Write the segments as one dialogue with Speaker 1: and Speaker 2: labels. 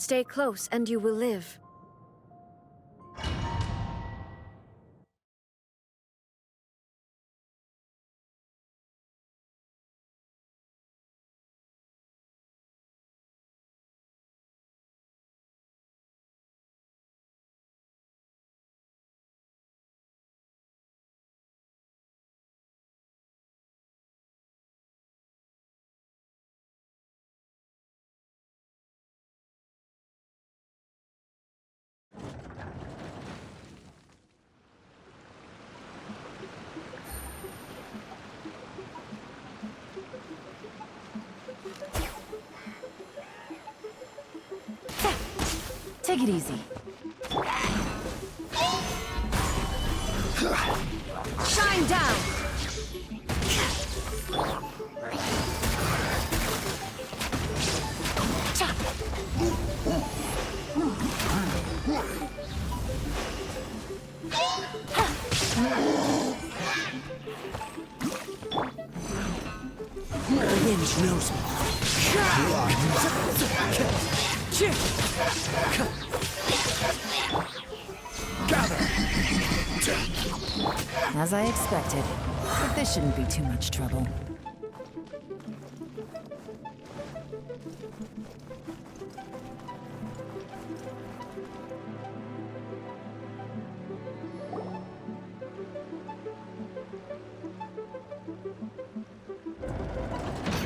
Speaker 1: Stay close and you will live.
Speaker 2: Take it easy.
Speaker 1: Shine down!
Speaker 3: Revenge knows me. Gather!
Speaker 2: As I expected. But this shouldn't be too much trouble.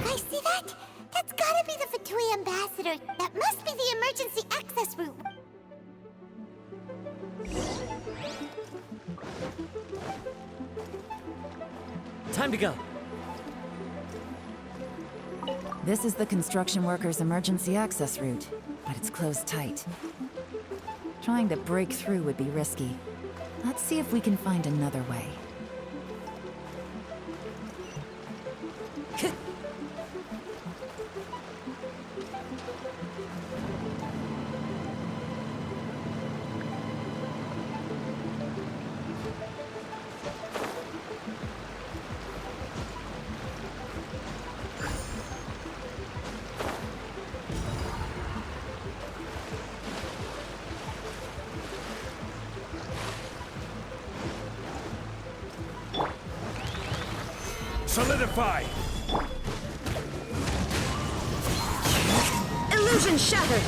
Speaker 4: I see that? That's gotta be the Fatui ambassador. That must be the emergency access route.
Speaker 3: Time to go.
Speaker 2: This is the construction workers' emergency access route, but it's closed tight. Trying to break through would be risky. Let's see if we can find another way.
Speaker 3: Solidify!
Speaker 1: Illusion shattered!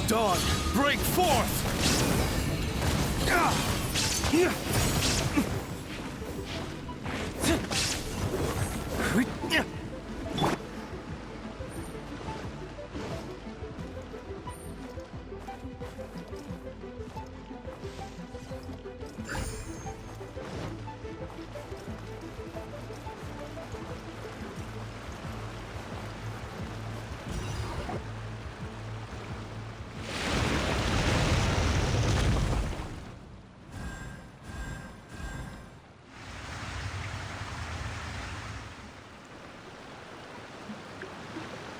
Speaker 3: Dawn, break forth!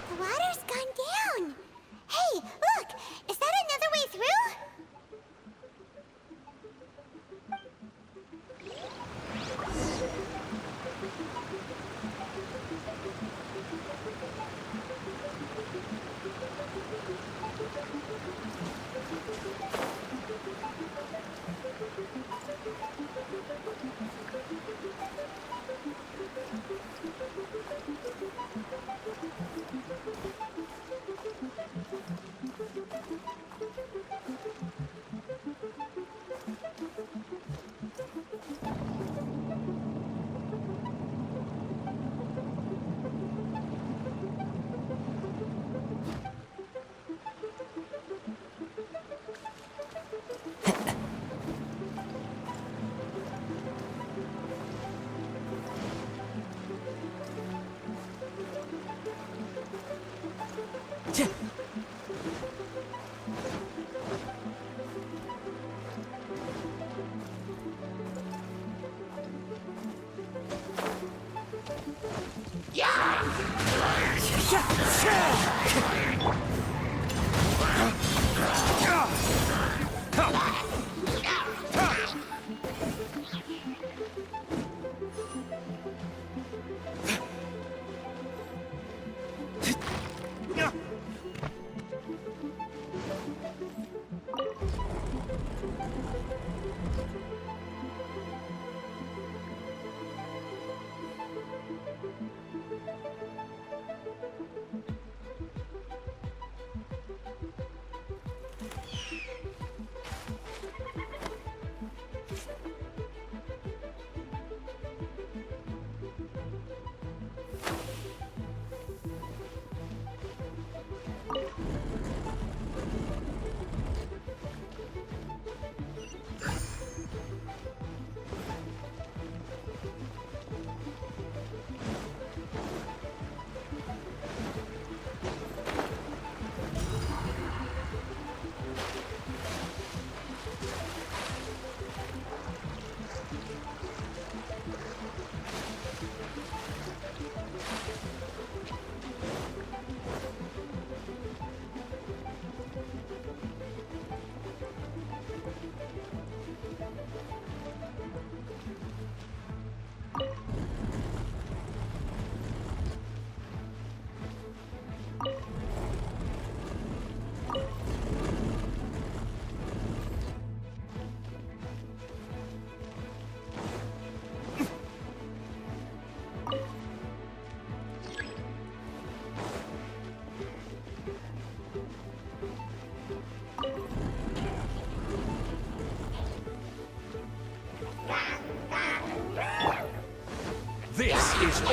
Speaker 4: The water's gone down. Hey, look! Is that another way through?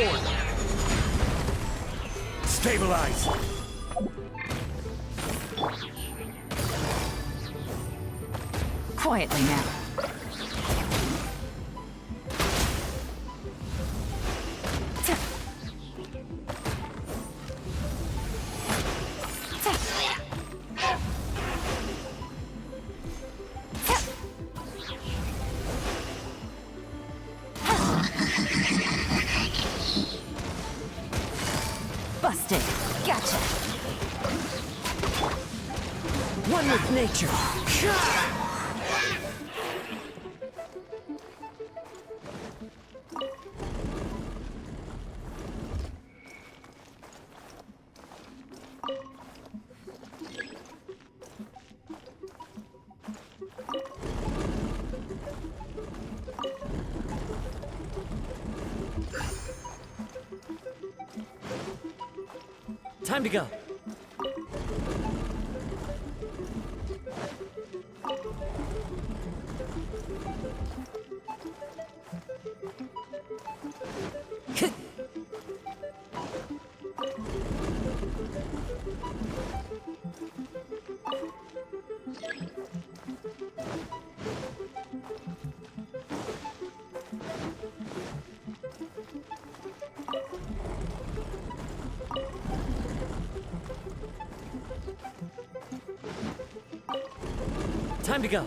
Speaker 3: sword! Stabilize!
Speaker 2: Quietly now. Busted. Gotcha.
Speaker 1: One with nature.
Speaker 3: Time to go. Time to go.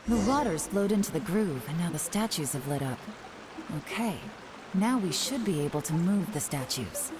Speaker 2: The water's flowed into the groove, and now the statues have lit up. Okay, now we should be able to move the statues.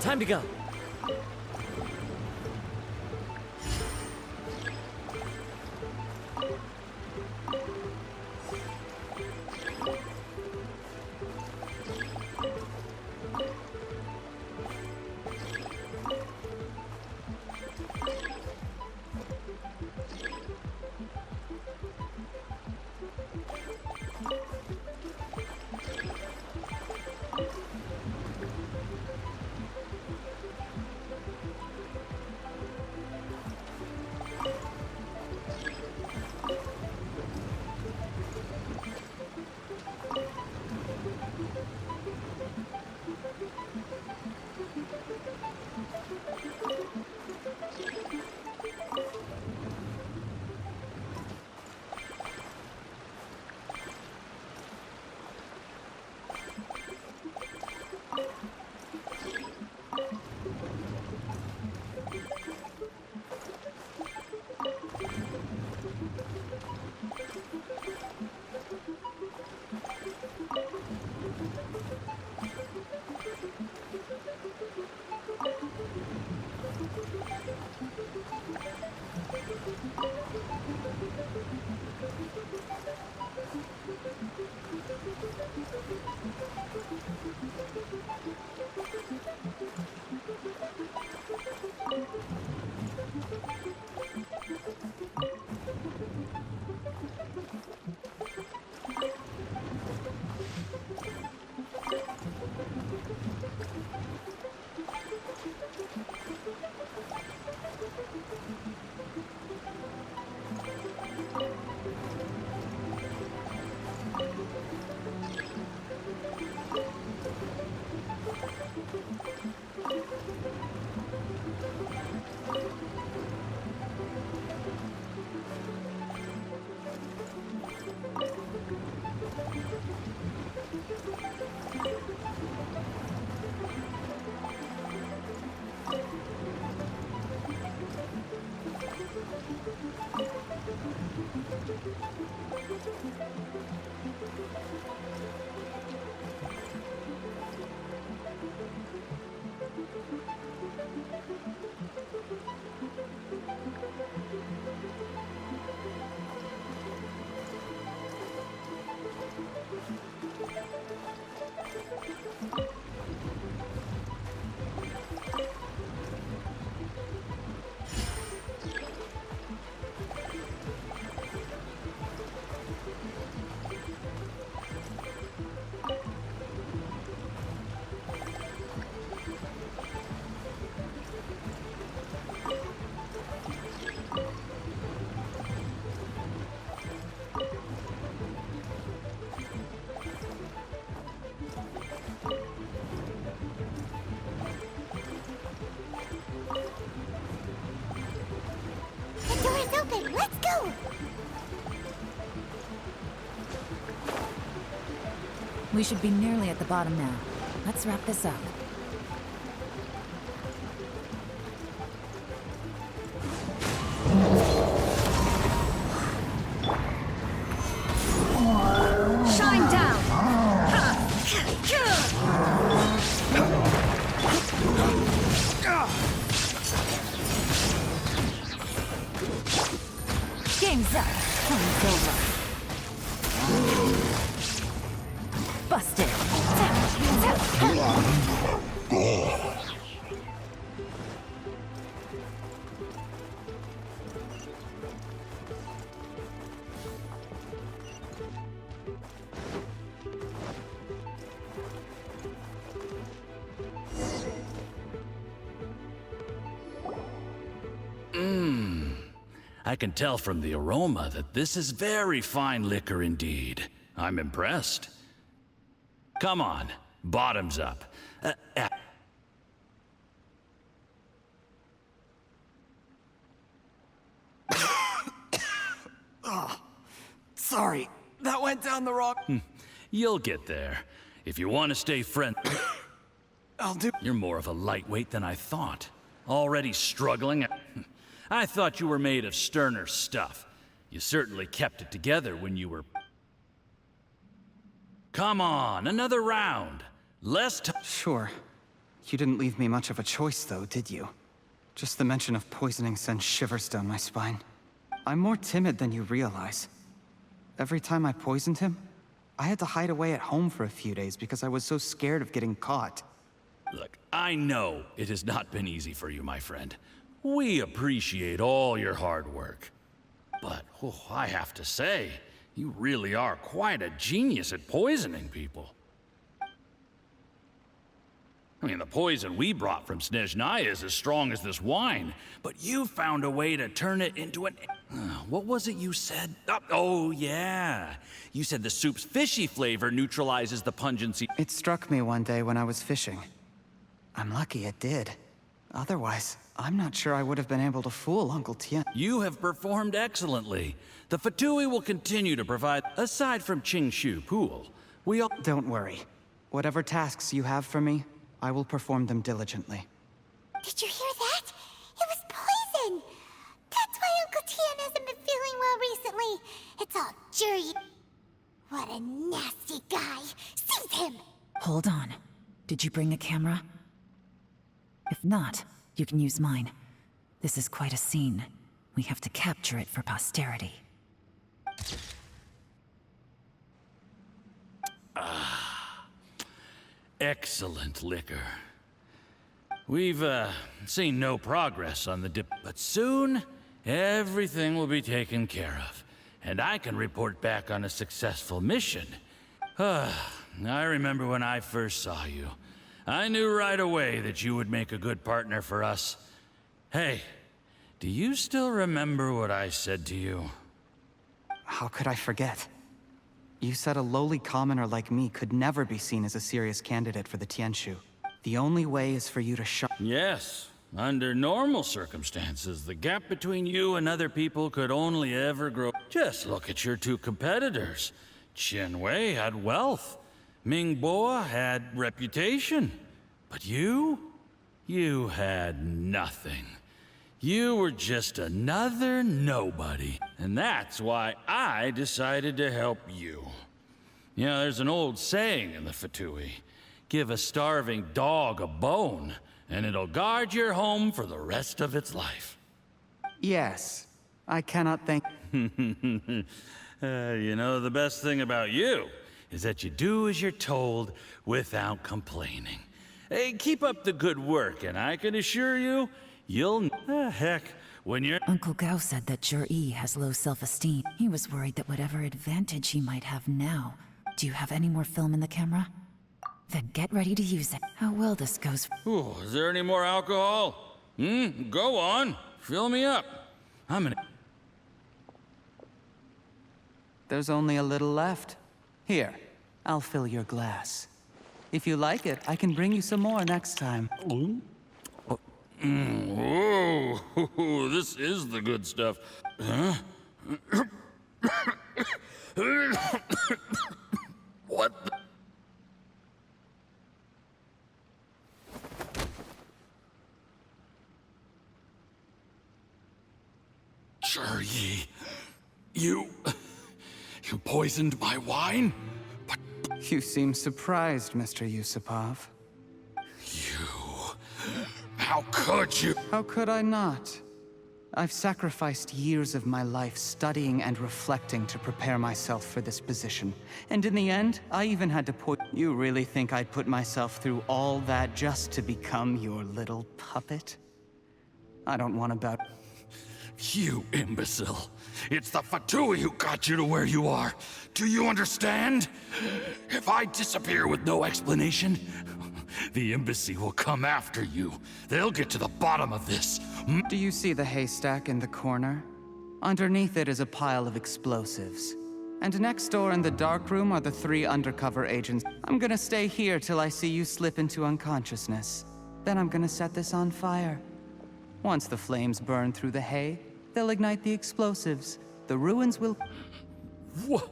Speaker 3: Time to go.
Speaker 4: The door is open. Let's go.
Speaker 2: We should be nearly at the bottom now. Let's wrap this up.
Speaker 1: Shine down!
Speaker 2: Game's up. Time's over. Busted.
Speaker 5: I can tell from the aroma that this is very fine liquor indeed. I'm impressed. Come on, bottoms up.
Speaker 6: Sorry, that went down the wrong...
Speaker 5: You'll get there. If you want to stay friendly,
Speaker 6: I'll do...
Speaker 5: you're more of a lightweight than I thought. Already struggling? I thought you were made of sterner stuff. You certainly kept it together when you were... Come on, another round. Less time.
Speaker 6: Sure. You didn't leave me much of a choice, though, did you? Just the mention of poisoning sends shivers down my spine. I'm more timid than you realize. Every time I poisoned him, I had to hide away at home for a few days because I was so scared of getting caught.
Speaker 5: Look, I know it has not been easy for you, my friend. We appreciate all your hard work. But, I have to say, you really are quite a genius at poisoning people. I mean, the poison we brought from Snezhnaya is as strong as this wine, but you found a way to turn it into an... what was it you said? Oh, yeah. You said the soup's fishy flavor neutralizes the pungency.
Speaker 6: It struck me one day when I was fishing. I'm lucky it did. Otherwise, I'm not sure I would have been able to fool Uncle Tien.
Speaker 5: You have performed excellently. The Fatui will continue to provide, aside from Qingshu Pool, we all...
Speaker 6: Don't worry. Whatever tasks you have for me, I will perform them diligently.
Speaker 4: Did you hear that? It was poison! That's why Uncle Tien hasn't been feeling well recently. It's all jury. What a nasty guy. Seize him!
Speaker 2: Hold on. Did you bring a camera? If not, you can use mine. This is quite a scene. We have to capture it for posterity.
Speaker 5: Excellent liquor. We've, seen no progress on the dip, but soon, everything will be taken care of, and I can report back on a successful mission. I remember when I first saw you. I knew right away that you would make a good partner for us. Hey, do you still remember what I said to you?
Speaker 6: How could I forget? You said a lowly commoner like me could never be seen as a serious candidate for the Tianshu. The only way is for you to
Speaker 5: Yes. Under normal circumstances, the gap between you and other people could only ever grow. Just look at your two competitors. Chen Wei had wealth. Ming Boa had reputation. But you had nothing. You were just another nobody. And that's why I decided to help you. You know, there's an old saying in the Fatui. Give a starving dog a bone, and it'll guard your home for the rest of its life.
Speaker 6: Yes. I cannot thank...
Speaker 5: You know, the best thing about you is that you do as you're told without complaining. Hey, keep up the good work, and I can assure you, you'll... heck, when you're...
Speaker 2: Uncle Gao said that Jur-E has low self-esteem. He was worried that whatever advantage he might have now... Do you have any more film in the camera? Then get ready to use it. How well this goes...
Speaker 5: Ooh, is there any more alcohol? Go on. Fill me up. I'm gonna...
Speaker 6: There's only a little left. Here, I'll fill your glass. If you like it, I can bring you some more next time.
Speaker 5: Whoa, this is the good stuff. Huh? What the... Jur-E, you poisoned my wine? But
Speaker 6: You seem surprised, Mr. Yusupov.
Speaker 5: how could you?
Speaker 6: How could I not? I've sacrificed years of my life studying and reflecting to prepare myself for this position. And in the end, I even had to You really think I'd put myself through all that just to become your little puppet? I don't want about...
Speaker 5: You imbecile. It's the Fatui who got you to where you are. Do you understand? If I disappear with no explanation, the embassy will come after you. They'll get to the bottom of this.
Speaker 6: Do you see the haystack in the corner? Underneath it is a pile of explosives. And next door in the dark room are the 3 undercover agents. I'm gonna stay here till I see you slip into unconsciousness. Then I'm gonna set this on fire. Once the flames burn through the hay, they'll ignite the explosives. The ruins will...
Speaker 5: What?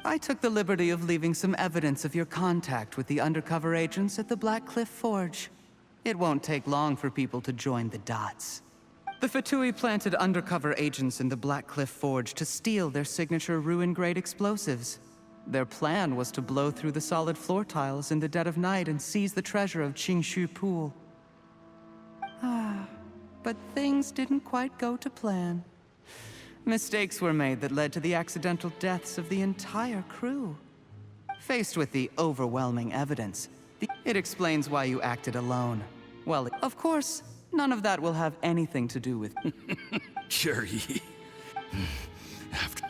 Speaker 6: I took the liberty of leaving some evidence of your contact with the undercover agents at the Black Cliff Forge. It won't take long for people to join the dots. The Fatui planted undercover agents in the Black Cliff Forge to steal their signature ruin-grade explosives. Their plan was to blow through the solid floor tiles in the dead of night and seize the treasure of Qingshu Pool. But things didn't quite go to plan. Mistakes were made that led to the accidental deaths of the entire crew. Faced with the overwhelming evidence, it explains why you acted alone. Well, of course, none of that will have anything to do with
Speaker 5: Jerry.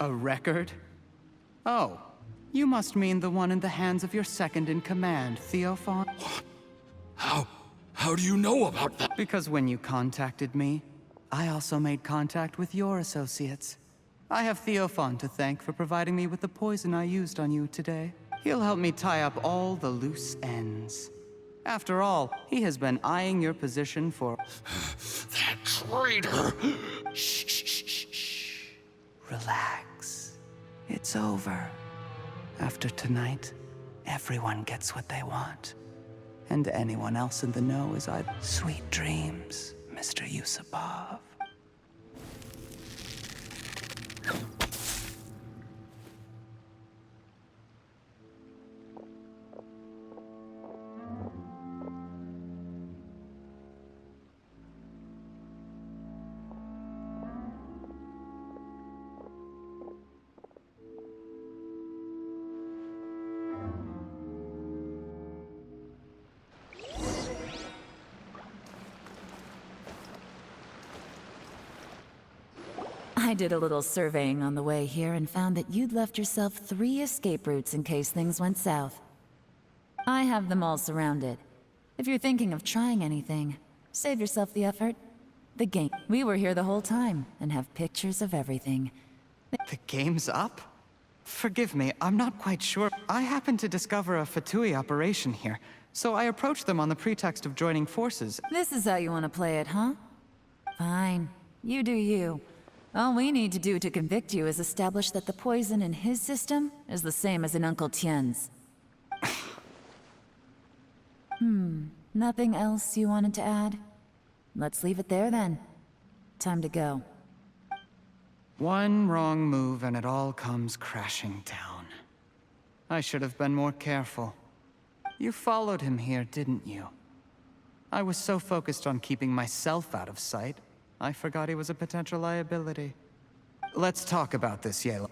Speaker 6: a record. Oh, you must mean the one in the hands of your second-in-command, Theophan.
Speaker 5: How do you know about that?
Speaker 6: Because when you contacted me, I also made contact with your associates. I have Theophan to thank for providing me with the poison I used on you today. He'll help me tie up all the loose ends. After all, he has been eyeing your position for...
Speaker 5: That traitor!
Speaker 6: Shh, shh, shh, shh, shh. Relax. It's over. After tonight, everyone gets what they want. And anyone else in the know is either... Sweet dreams, Mr. Yusupov.
Speaker 2: I did a little surveying on the way here and found that you'd left yourself 3 escape routes in case things went south. I have them all surrounded. If you're thinking of trying anything, save yourself the effort. The game. We were here the whole time and have pictures of everything.
Speaker 6: The game's up? Forgive me, I'm not quite sure. I happened to discover a Fatui operation here, so I approached them on the pretext of joining forces.
Speaker 2: This is how you want to play it, huh? Fine. You do you. All we need to do to convict you is establish that the poison in his system is the same as in Uncle Tien's. Nothing else you wanted to add? Let's leave it there then. Time to go.
Speaker 6: One wrong move and it all comes crashing down. I should have been more careful. You followed him here, didn't you? I was so focused on keeping myself out of sight, I forgot he was a potential liability. Let's talk about this, Yela.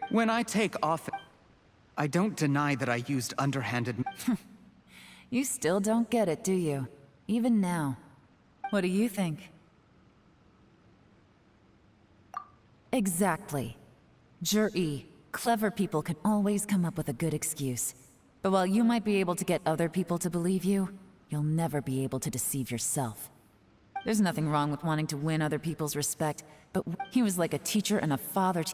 Speaker 6: When I take off... I don't deny that I used underhanded...
Speaker 2: You still don't get it, do you? Even now. What do you think? Exactly. Jur-E, clever people can always come up with a good excuse. But while you might be able to get other people to believe you, you'll never be able to deceive yourself. There's nothing wrong with wanting to win other people's respect, but he was like a teacher and a father to...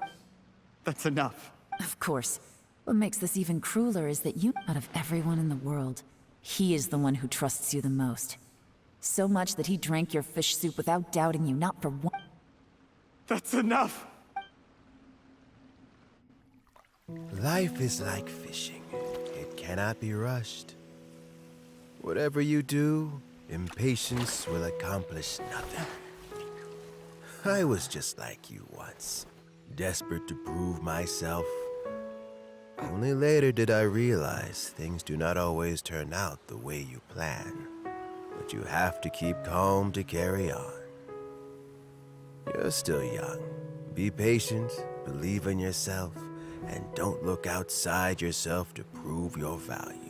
Speaker 6: That's enough.
Speaker 2: Of course. What makes this even crueler is that you, out of everyone in the world, he is the one who trusts you the most. So much that he drank your fish soup without doubting you, not for one...
Speaker 6: That's enough!
Speaker 7: Life is like fishing. It cannot be rushed. Whatever you do, impatience will accomplish nothing. I was just like you once, desperate to prove myself. Only later did I realize things do not always turn out the way you plan. But you have to keep calm to carry on. You're still young. Be patient, believe in yourself, and don't look outside yourself to prove your value.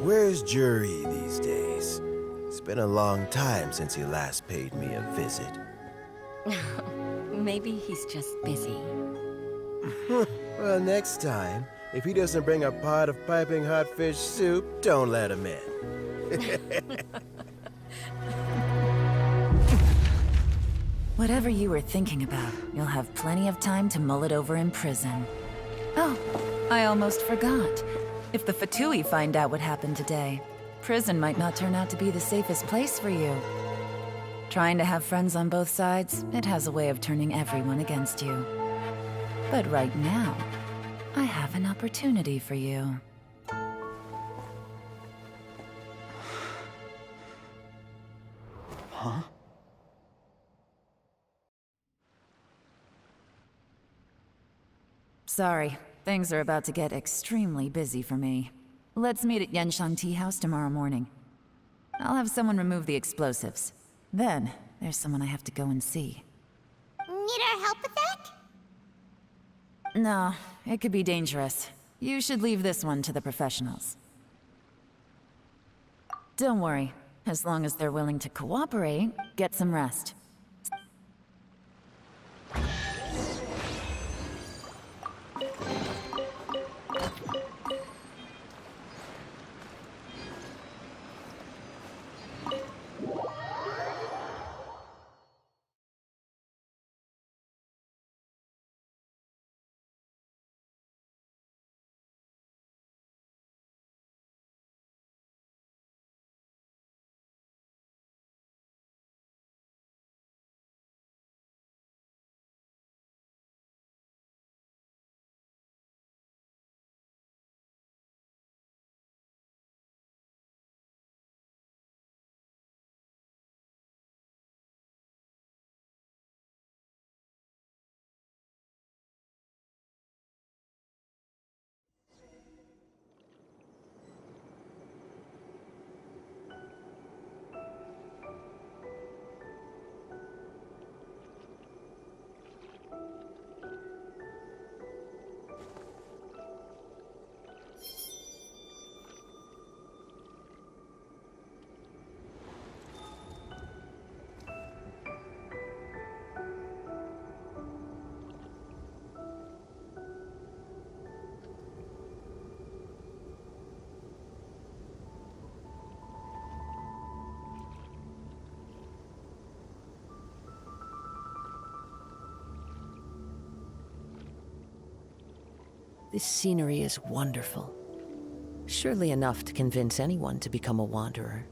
Speaker 7: Where's Jury these days? It's been a long time since he last paid me a visit.
Speaker 1: Maybe he's just busy.
Speaker 7: Well, next time, if he doesn't bring a pot of piping hot fish soup, don't let him in.
Speaker 2: Whatever you were thinking about, you'll have plenty of time to mull it over in prison. Oh, I almost forgot. If the Fatui find out what happened today, prison might not turn out to be the safest place for you. Trying to have friends on both sides, it has a way of turning everyone against you. But right now, I have an opportunity for you.
Speaker 6: Huh?
Speaker 2: Sorry, things are about to get extremely busy for me. Let's meet at Yenshang Tea House tomorrow morning. I'll have someone remove the explosives. Then, there's someone I have to go and see.
Speaker 4: Need our help with that?
Speaker 2: No, it could be dangerous. You should leave this one to the professionals. Don't worry. As long as they're willing to cooperate, get some rest.
Speaker 8: This scenery is wonderful. Surely enough to convince anyone to become a wanderer.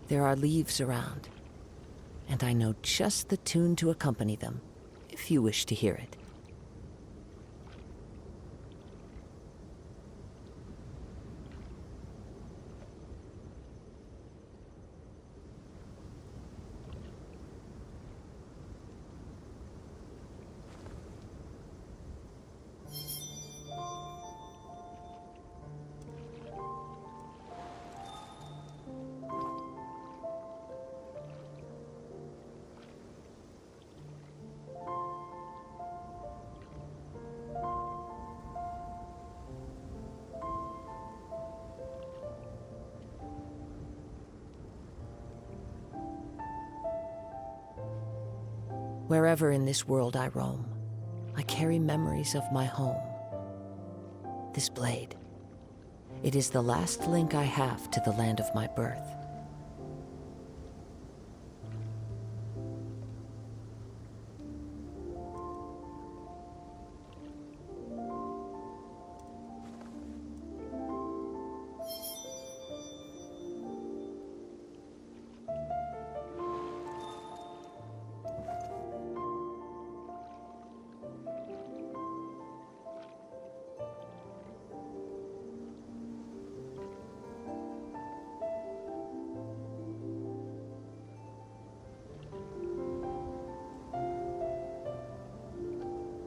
Speaker 8: There are leaves around, and I know just the tune to accompany them, if you wish to hear it. Wherever in this world I roam, I carry memories of my home. This blade, it is the last link I have to the land of my birth.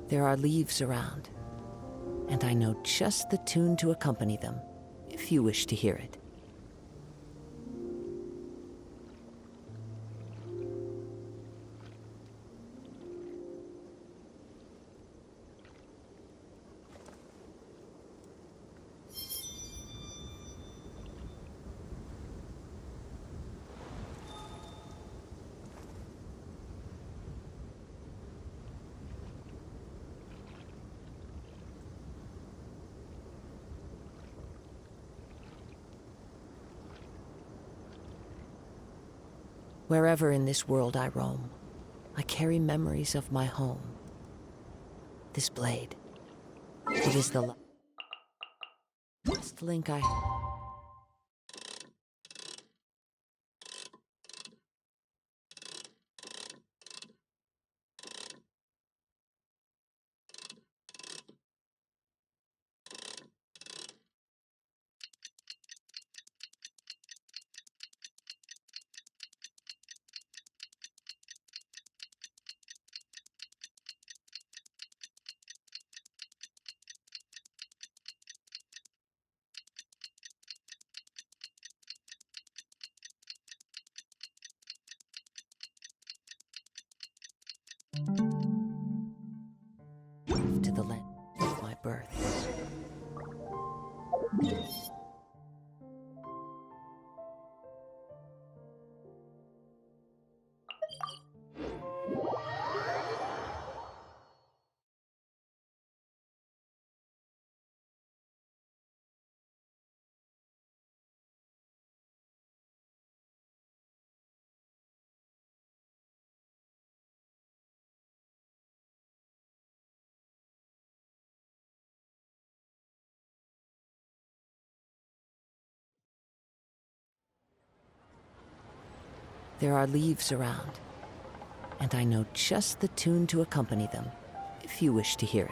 Speaker 8: There are leaves around, and I know just the tune to accompany them, if you wish to hear it. Wherever in this world I roam, I carry memories of my home. This blade, it is the last link I... to the land of my birth. There are leaves around, and I know just the tune to accompany them, if you wish to hear it.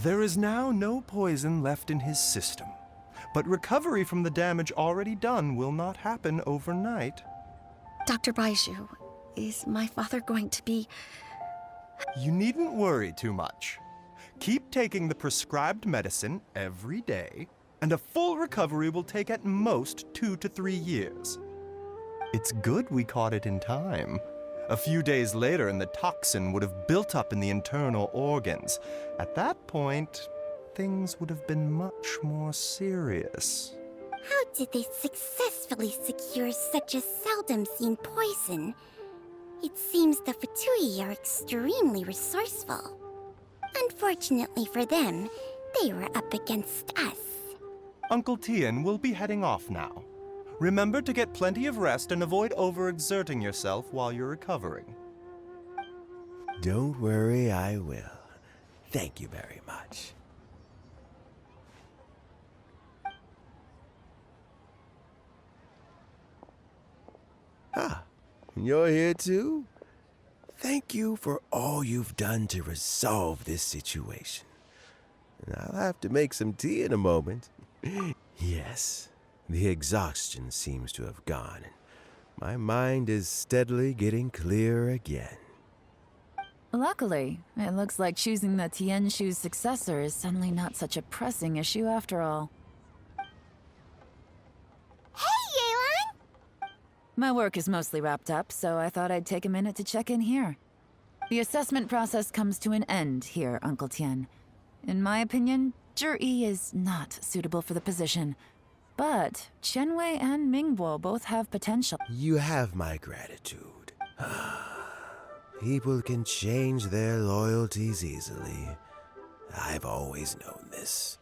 Speaker 9: There is now no poison left in his system, but recovery from the damage already done will not happen overnight.
Speaker 1: Dr. Baiju, is my father going to be...
Speaker 9: You needn't worry too much. Keep taking the prescribed medicine every day, and a full recovery will take at most 2 to 3 years. It's good we caught it in time. A few days later, and the toxin would have built up in the internal organs. At that point, things would have been much more serious.
Speaker 4: How did they successfully secure such a seldom-seen poison? It seems the Fatui are extremely resourceful. Unfortunately for them, they were up against us.
Speaker 9: Uncle Tian will be heading off now. Remember to get plenty of rest and avoid overexerting yourself while you're recovering.
Speaker 7: Don't worry, I will. Thank you very much. Ah, you're here too? Thank you for all you've done to resolve this situation. And I'll have to make some tea in a moment. Yes, the exhaustion seems to have gone, and my mind is steadily getting clearer again.
Speaker 2: Luckily, it looks like choosing the Tianshu's successor is suddenly not such a pressing issue after all.
Speaker 4: Hey, Yelan!
Speaker 2: My work is mostly wrapped up, so I thought I'd take a minute to check in here. The assessment process comes to an end here, Uncle Tian. In my opinion, Zhi is not suitable for the position. But Qianwei and Mingbo both have potential.
Speaker 7: You have my gratitude. People can change their loyalties easily. I've always known this.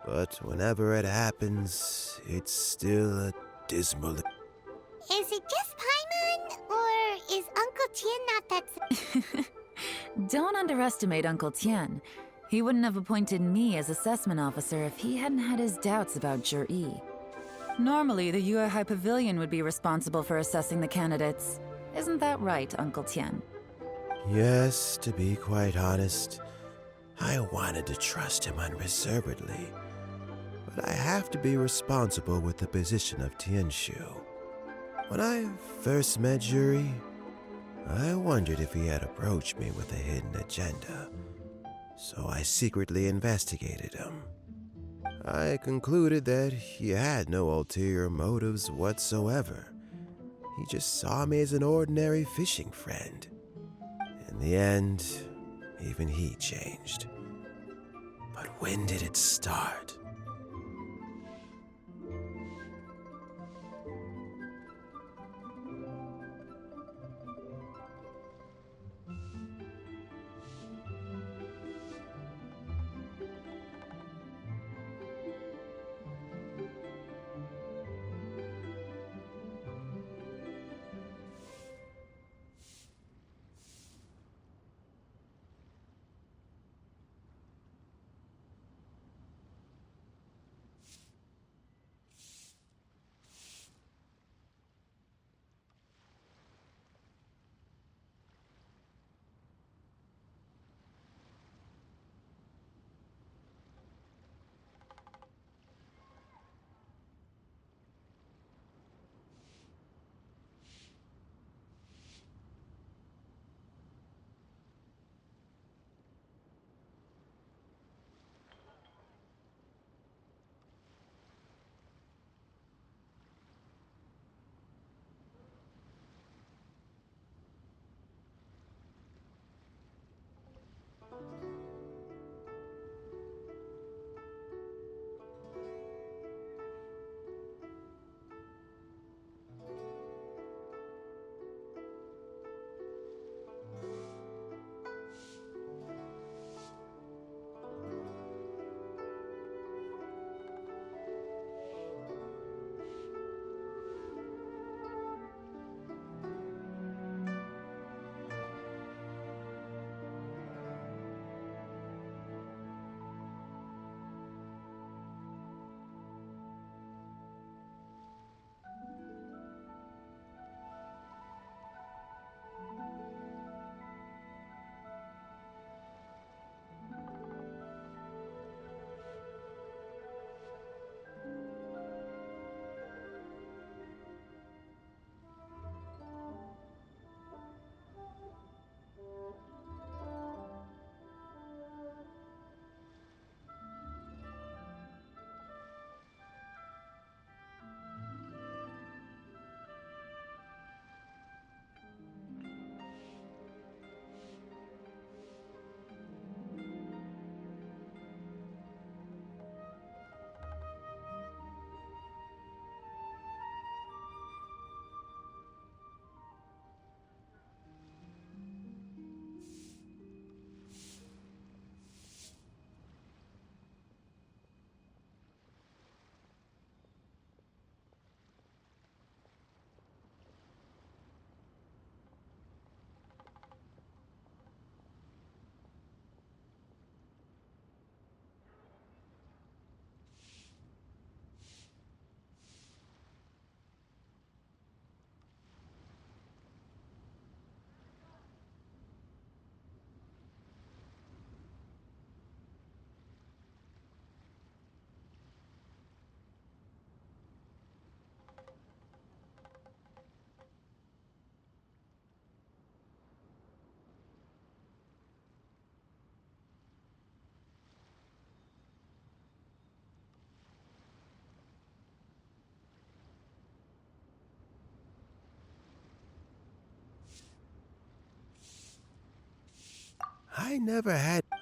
Speaker 7: But whenever it happens, it's still a dismal...
Speaker 4: Is it just Paimon, or is Uncle Tian not that...
Speaker 2: Don't underestimate Uncle Tian. He wouldn't have appointed me as assessment officer if he hadn't had his doubts about Zhi. Normally, the Yuehai Pavilion would be responsible for assessing the candidates. Isn't that right, Uncle Tian?
Speaker 7: Yes, to be quite honest, I wanted to trust him unreservedly. But I have to be responsible with the position of Tianshu. When I first met Zhi, I wondered if he had approached me with a hidden agenda. So I secretly investigated him. I concluded that he had no ulterior motives whatsoever. He just saw me as an ordinary fishing friend. In the end, even he changed. But when did it start?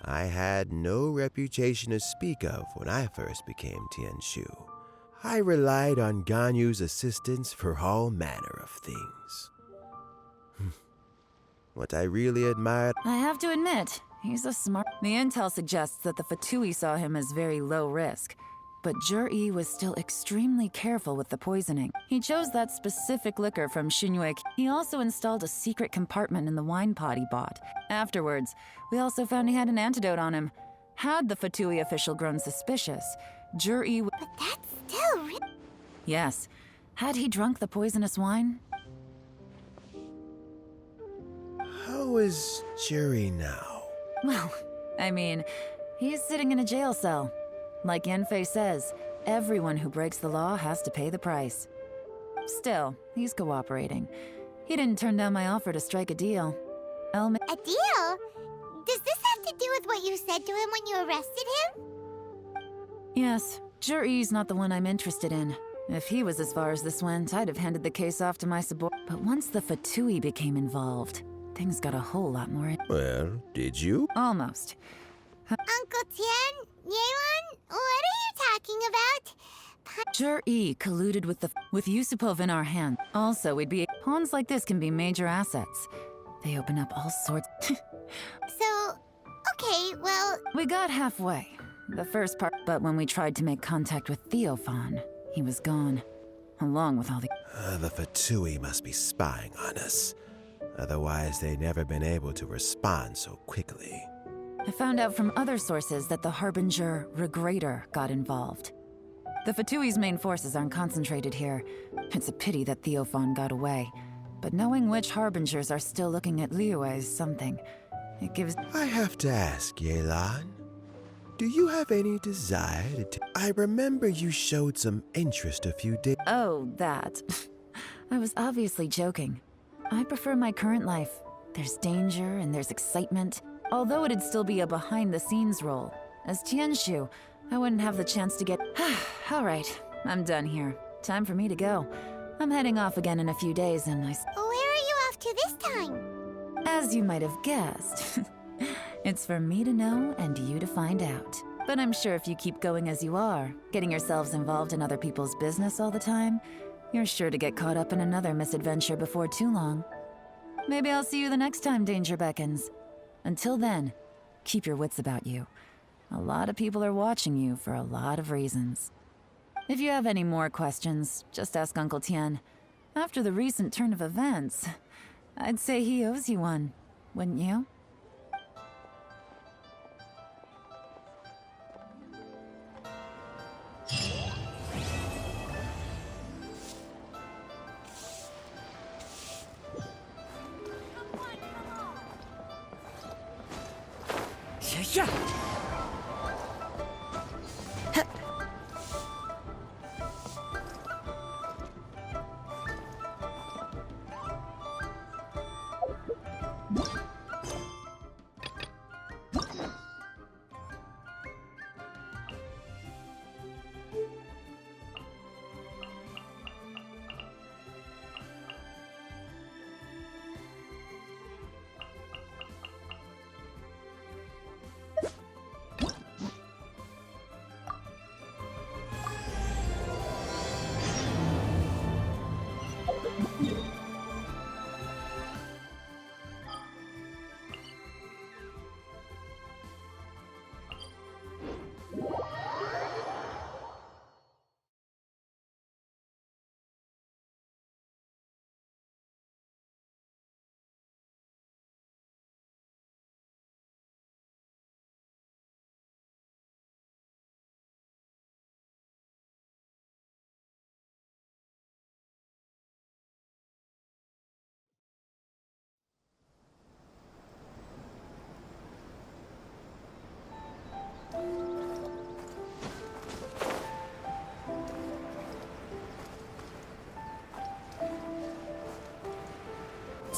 Speaker 7: I had no reputation to speak of when I first became Tianshu. I relied on Ganyu's assistance for all manner of things. What I really admired...
Speaker 2: I have to admit, he's a smart... The intel suggests that the Fatui saw him as very low risk. But Jur-E was still extremely careful with the poisoning. He chose that specific liquor from Xinyue. He also installed a secret compartment in the wine pot he bought. Afterwards, we also found he had an antidote on him. Had the Fatui official grown suspicious, Jur-E...
Speaker 4: But that's still
Speaker 2: Yes. Had he drunk the poisonous wine?
Speaker 7: How is Jerry now?
Speaker 2: Well, I mean, he's sitting in a jail cell. Like Yanfei says, everyone who breaks the law has to pay the price. Still, he's cooperating. He didn't turn down my offer to strike a deal.
Speaker 4: A deal? Does this have to do with what you said to him when you arrested him?
Speaker 2: Yes, Jur-E's not the one I'm interested in. If he was as far as this went, I'd have handed the case off to my subordinate. But once the Fatui became involved, things got a whole lot more...
Speaker 7: Well, did you?
Speaker 2: Almost.
Speaker 4: Uncle Tian? Yeon? What are you talking about?
Speaker 2: Jur-E colluded with Yusupov in our hand. Also, pawns like this can be major assets. They open up all sorts...
Speaker 4: So, okay, well...
Speaker 2: We got halfway. The first part... But when we tried to make contact with Theophan, he was gone. Along with all the...
Speaker 7: The Fatui must be spying on us. Otherwise, they'd never been able to respond so quickly.
Speaker 2: I found out from other sources that the Harbinger Regrator got involved. The Fatui's main forces aren't concentrated here. It's a pity that Theophan got away. But knowing which Harbingers are still looking at Liyue is something. It gives...
Speaker 7: I have to ask, Yelan. Do you have any desire to... I remember you showed some interest a few days...
Speaker 2: Oh, that. I was obviously joking. I prefer my current life. There's danger and there's excitement. Although it'd still be a behind-the-scenes role. As Tianshu, I wouldn't have the chance to get... All right, I'm done here. Time for me to go. I'm heading off again in a few days and
Speaker 4: Where are you off to this time?
Speaker 2: As you might have guessed, it's for me to know and you to find out. But I'm sure if you keep going as you are, getting yourselves involved in other people's business all the time, you're sure to get caught up in another misadventure before too long. Maybe I'll see you the next time danger beckons. Until then, keep your wits about you. A lot of people are watching you for a lot of reasons. If you have any more questions, just ask Uncle Tian. After the recent turn of events, I'd say he owes you one, wouldn't you?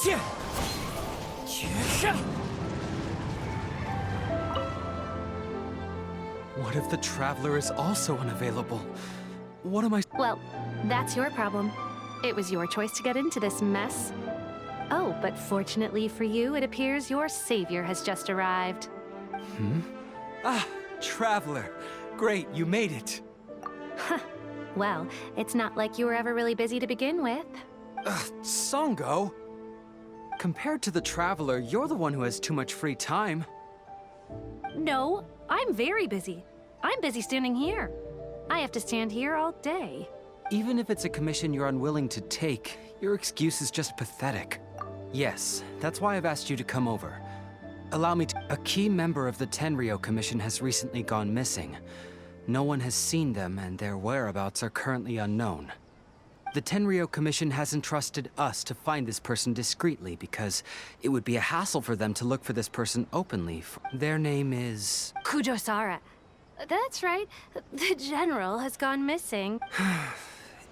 Speaker 3: Yeah.
Speaker 10: What if the Traveler is also unavailable? What am I...
Speaker 11: Well, that's your problem. It was your choice to get into this mess. Oh, but fortunately for you, it appears your savior has just arrived.
Speaker 10: Ah, Traveler. Great, you made it.
Speaker 11: Well, it's not like you were ever really busy to begin with.
Speaker 10: Songo? Compared to the Traveler, you're the one who has too much free time.
Speaker 11: No, I'm very busy. I'm busy standing here. I have to stand here all day.
Speaker 10: Even if it's a commission you're unwilling to take, your excuse is just pathetic. Yes, that's why I've asked you to come over. Allow me to... A key member of the Tenryo Commission has recently gone missing. No one has seen them, and their whereabouts are currently unknown. The Tenryo Commission has entrusted us to find this person discreetly because it would be a hassle for them to look for this person openly. Their name is...
Speaker 11: Kujosara. That's right. The General has gone missing.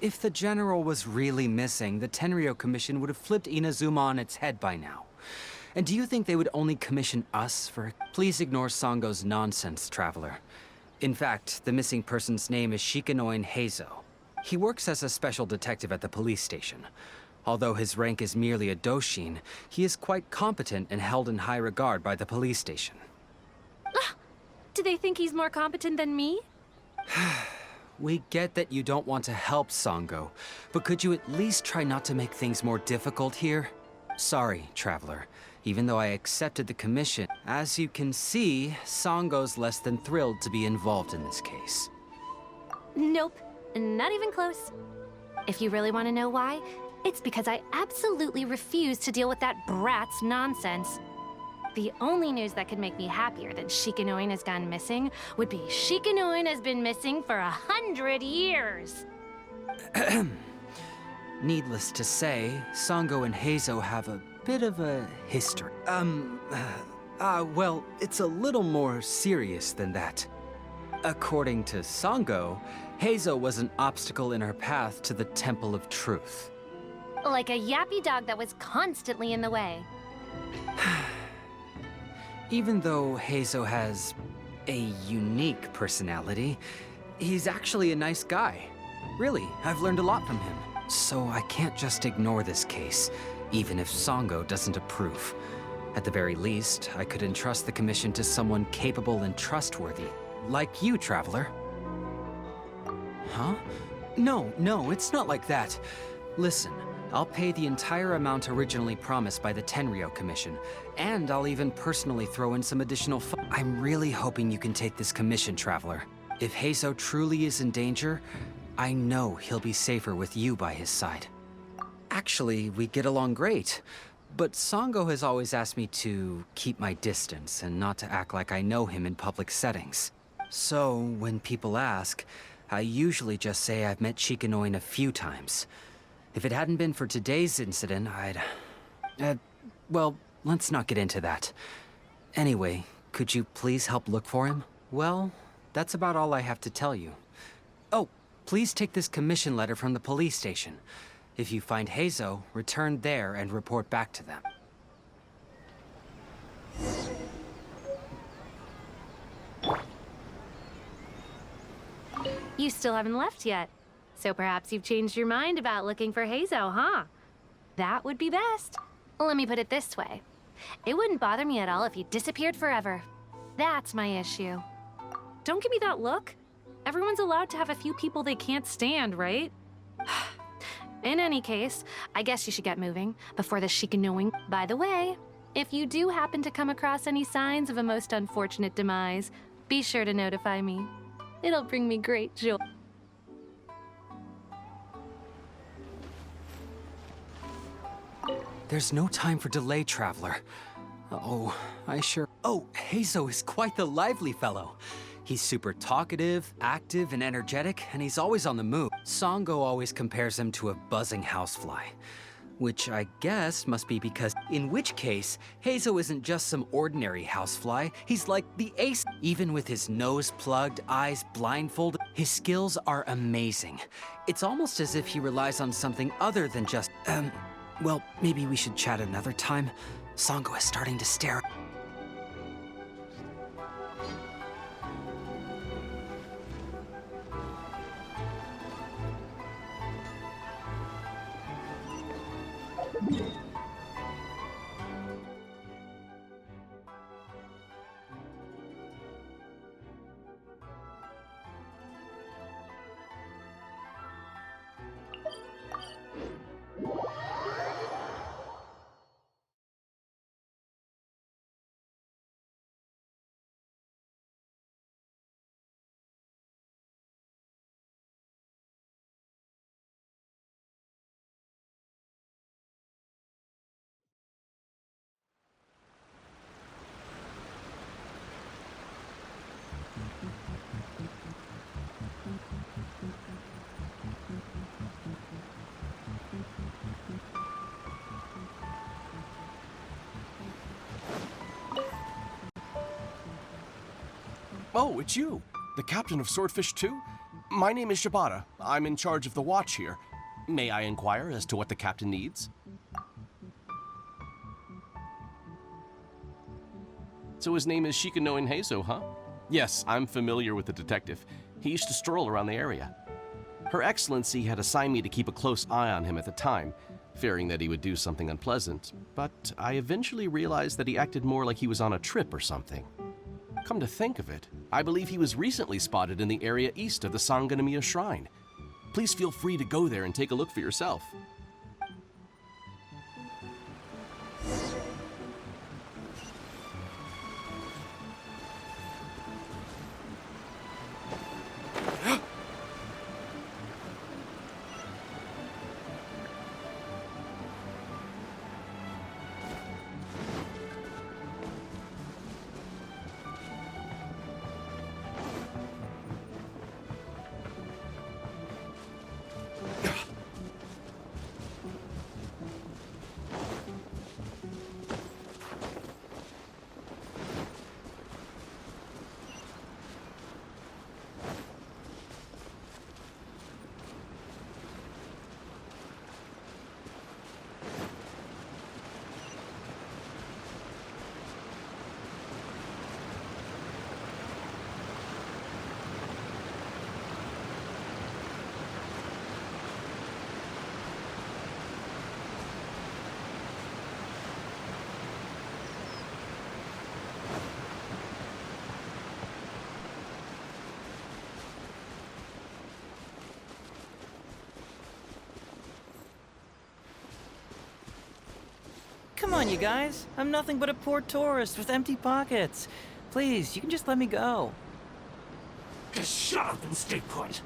Speaker 10: If the General was really missing, the Tenryo Commission would have flipped Inazuma on its head by now. And do you think they would only commission us for... Please ignore Songo's nonsense, Traveler. In fact, the missing person's name is Shikanoin Heizo. He works as a special detective at the police station. Although his rank is merely a doshin, he is quite competent and held in high regard by the police station.
Speaker 11: Do they think he's more competent than me?
Speaker 10: We get that you don't want to help Songo, but could you at least try not to make things more difficult here? Sorry, Traveler. Even though I accepted the commission, as you can see, Songo's less than thrilled to be involved in this case.
Speaker 11: Nope, not even close. If you really want to know why, it's because I absolutely refuse to deal with that brat's nonsense. The only news that could make me happier than Shikanoin has gone missing would be Shikanoin has been missing for 100 years.
Speaker 10: Needless to say, Songo and Heizo have a bit of a history. Well, it's a little more serious than that. According to Songo, Heizo was an obstacle in her path to the Temple of Truth.
Speaker 11: Like a yappy dog that was constantly in the way.
Speaker 10: Even though Heizo has a unique personality, he's actually a nice guy. Really, I've learned a lot from him. So I can't just ignore this case, even if Songo doesn't approve. At the very least, I could entrust the commission to someone capable and trustworthy, like you, Traveler. Huh? No, it's not like that. Listen, I'll pay the entire amount originally promised by the Tenryo Commission, and I'll even personally throw in some additional I'm really hoping you can take this commission, Traveler. If Heizo truly is in danger, I know he'll be safer with you by his side. Actually, we get along great, but Songo has always asked me to keep my distance and not to act like I know him in public settings. So, when people ask, I usually just say I've met Shikanoin a few times. If it hadn't been for today's incident, well, let's not get into that. Anyway, could you please help look for him? Well, that's about all I have to tell you. Oh, please take this commission letter from the police station. If you find Heizo, return there and report back to them.
Speaker 11: You still haven't left yet. So perhaps you've changed your mind about looking for Heizo, huh? That would be best. Let me put it this way. It wouldn't bother me at all if he disappeared forever. That's my issue. Don't give me that look. Everyone's allowed to have a few people they can't stand, right? In any case, I guess you should get moving before the Shikanoin. By the way, if you do happen to come across any signs of a most unfortunate demise, be sure to notify me. It'll bring me great joy.
Speaker 10: There's no time for delay, Traveler. Oh, Heizo is quite the lively fellow. He's super talkative, active, and energetic, and he's always on the move. Songo always compares him to a buzzing housefly, which I guess must be because... In which case, Heizo isn't just some ordinary housefly, he's like the ace. Even with his nose plugged, eyes blindfolded, his skills are amazing. It's almost as if he relies on something other than just... Well, maybe we should chat another time. Songo is starting to stare.
Speaker 12: Oh, it's you. The captain of Swordfish 2? My name is Shibata. I'm in charge of the watch here. May I inquire as to what the captain needs? So his name is Shikano Heizo, huh? Yes, I'm familiar with the detective. He used to stroll around the area. Her Excellency had assigned me to keep a close eye on him at the time, fearing that he would do something unpleasant, but I eventually realized that he acted more like he was on a trip or something. Come to think of it, I believe he was recently spotted in the area east of the Sanganamiya Shrine. Please feel free to go there and take a look for yourself.
Speaker 13: Come on, you guys. I'm nothing but a poor tourist with empty pockets. Please, you can just let me go.
Speaker 3: Just shut up and stay put.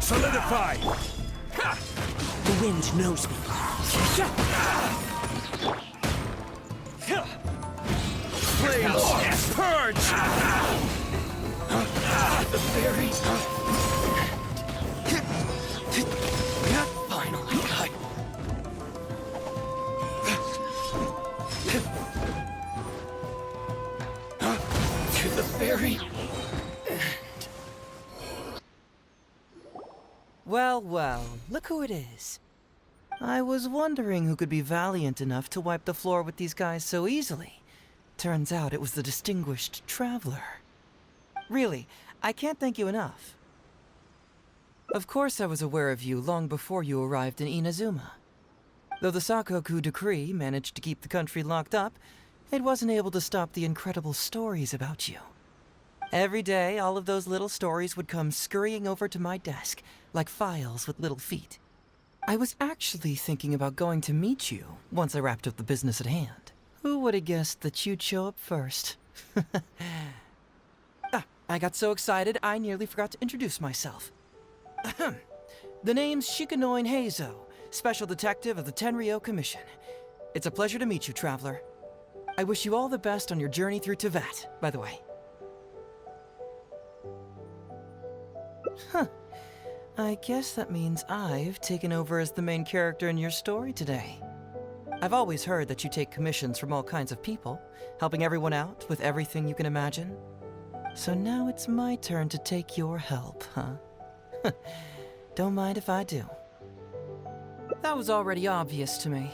Speaker 3: Solidify!
Speaker 13: The wind knows me.
Speaker 3: Flames! Purge! The fairy! Finally, to the fairy.
Speaker 13: Well, well, look who it is. I was wondering who could be valiant enough to wipe the floor with these guys so easily. Turns out it was the distinguished traveler. Really, I can't thank you enough. Of course I was aware of you long before you arrived in Inazuma. Though the Sakoku decree managed to keep the country locked up, it wasn't able to stop the incredible stories about you. Every day, all of those little stories would come scurrying over to my desk, like files with little feet. I was actually thinking about going to meet you once I wrapped up the business at hand. Who would have guessed that you'd show up first? I got so excited I nearly forgot to introduce myself. The name's Shikano Heizo, Special Detective of the Tenryou Commission. It's a pleasure to meet you, Traveler. I wish you all the best on your journey through Teyvat, by the way. Huh. I guess that means I've taken over as the main character in your story today. I've always heard that you take commissions from all kinds of people, helping everyone out with everything you can imagine. So now it's my turn to take your help, huh? Don't mind if I do. That was already obvious to me.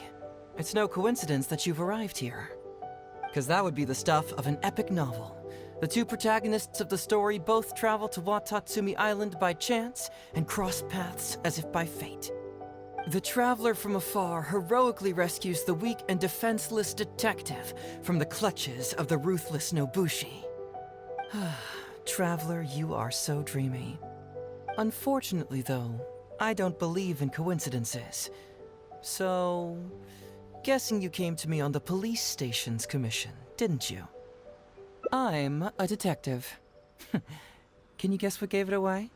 Speaker 13: It's no coincidence that you've arrived here. Because that would be the stuff of an epic novel. The two protagonists of the story both travel to Watatsumi Island by chance and cross paths as if by fate. The traveler from afar heroically rescues the weak and defenseless detective from the clutches of the ruthless Nobushi. Traveler, you are so dreamy. Unfortunately, though, I don't believe in coincidences. So, guessing you came to me on the police station's commission, didn't you? I'm a detective. Can you guess what gave it away?